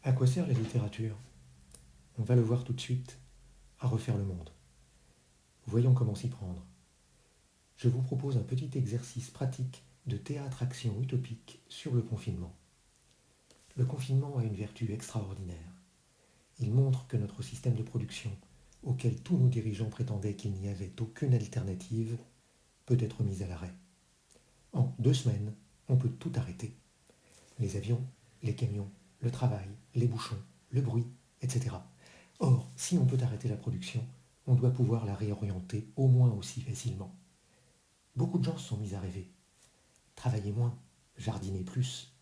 À quoi sert la littérature? On va le voir tout de suite, à refaire le monde. Voyons comment s'y prendre. Je vous propose un petit exercice pratique de théâtre-action utopique sur le confinement. Le confinement a une vertu extraordinaire. Il montre que notre système de production, auquel tous nos dirigeants prétendaient qu'il n'y avait aucune alternative, peut être mis à l'arrêt. En 2 semaines, on peut tout arrêter. Les avions, les camions, le travail, les bouchons, le bruit, etc. Or, si on peut arrêter la production, on doit pouvoir la réorienter au moins aussi facilement. Beaucoup de gens se sont mis à rêver. Travailler moins, jardiner plus,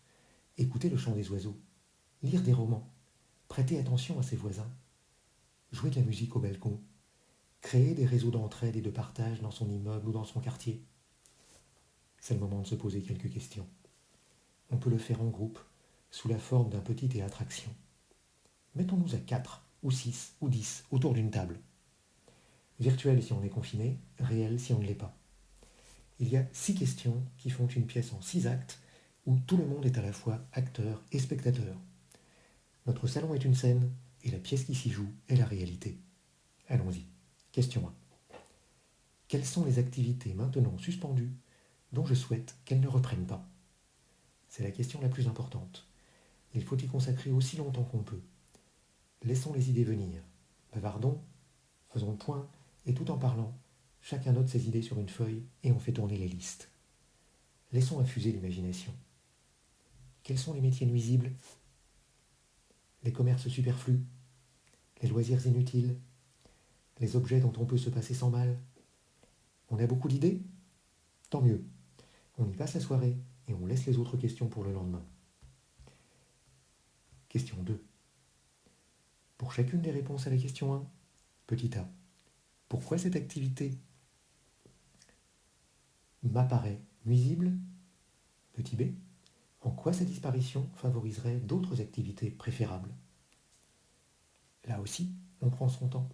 écouter le chant des oiseaux, lire des romans, prêter attention à ses voisins, jouer de la musique au balcon, créer des réseaux d'entraide et de partage dans son immeuble ou dans son quartier. C'est le moment de se poser quelques questions. On peut le faire en groupe, sous la forme d'un petit théâtre-action. Mettons-nous à 4, ou 6, ou 10, autour d'une table. Virtuel si on est confiné, réel si on ne l'est pas. Il y a 6 questions qui font une pièce en 6 actes, où tout le monde est à la fois acteur et spectateur. Notre salon est une scène, et la pièce qui s'y joue est la réalité. Allons-y. Question 1. Quelles sont les activités maintenant suspendues dont je souhaite qu'elles ne reprennent pas? C'est la question la plus importante. Il faut y consacrer aussi longtemps qu'on peut. Laissons les idées venir. Bavardons, faisons le point, et tout en parlant, chacun note ses idées sur une feuille et on fait tourner les listes. Laissons infuser l'imagination. Quels sont les métiers nuisibles? Les commerces superflus? Les loisirs inutiles? Les objets dont on peut se passer sans mal? On a beaucoup d'idées? Tant mieux. On y passe la soirée et on laisse les autres questions pour le lendemain. Question 2. Pour chacune des réponses à la question 1, petit a. Pourquoi cette activité m'apparaît nuisible? Petit b. En quoi sa disparition favoriserait d'autres activités préférables? Là aussi, on prend son temps.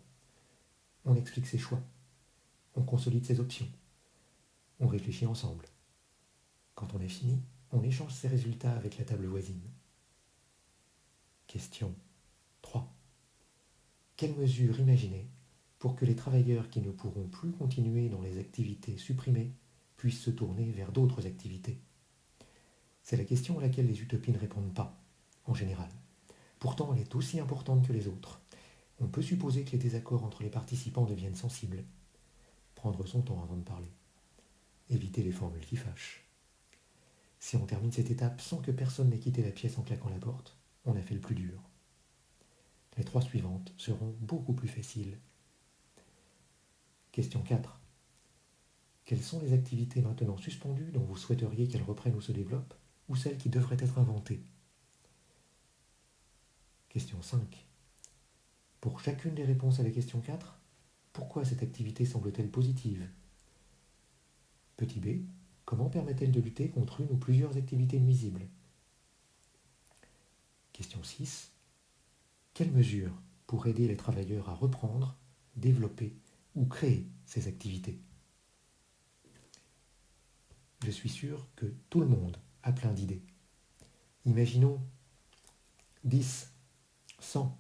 On explique ses choix. On consolide ses options. On réfléchit ensemble. Quand on a fini, on échange ses résultats avec la table voisine. Question 3. Quelles mesures imaginer pour que les travailleurs qui ne pourront plus continuer dans les activités supprimées puissent se tourner vers d'autres activités? C'est la question à laquelle les utopies ne répondent pas, en général. Pourtant, elle est aussi importante que les autres. On peut supposer que les désaccords entre les participants deviennent sensibles. Prendre son temps avant de parler. Éviter les formules qui fâchent. Si on termine cette étape sans que personne n'ait quitté la pièce en claquant la porte, on a fait le plus dur. Les 3 suivantes seront beaucoup plus faciles. Question 4. Quelles sont les activités maintenant suspendues dont vous souhaiteriez qu'elles reprennent ou se développent, ou celles qui devraient être inventées? Question 5. Pour chacune des réponses à la question 4, pourquoi cette activité semble-t-elle positive? Petit b. Comment permet-elle de lutter contre une ou plusieurs activités nuisibles? Question 6. Quelles mesures pour aider les travailleurs à reprendre, développer ou créer ces activités? Je suis sûr que tout le monde a plein d'idées. Imaginons 10, 100,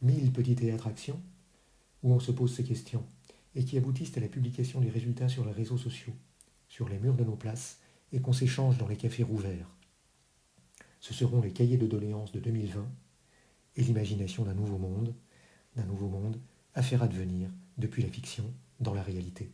1000 petits théâtres-actions où on se pose ces questions et qui aboutissent à la publication des résultats sur les réseaux sociaux, sur les murs de nos places et qu'on s'échange dans les cafés rouverts. Ce seront les cahiers de doléances de 2020 et l'imagination d'un nouveau monde à faire advenir depuis la fiction dans la réalité.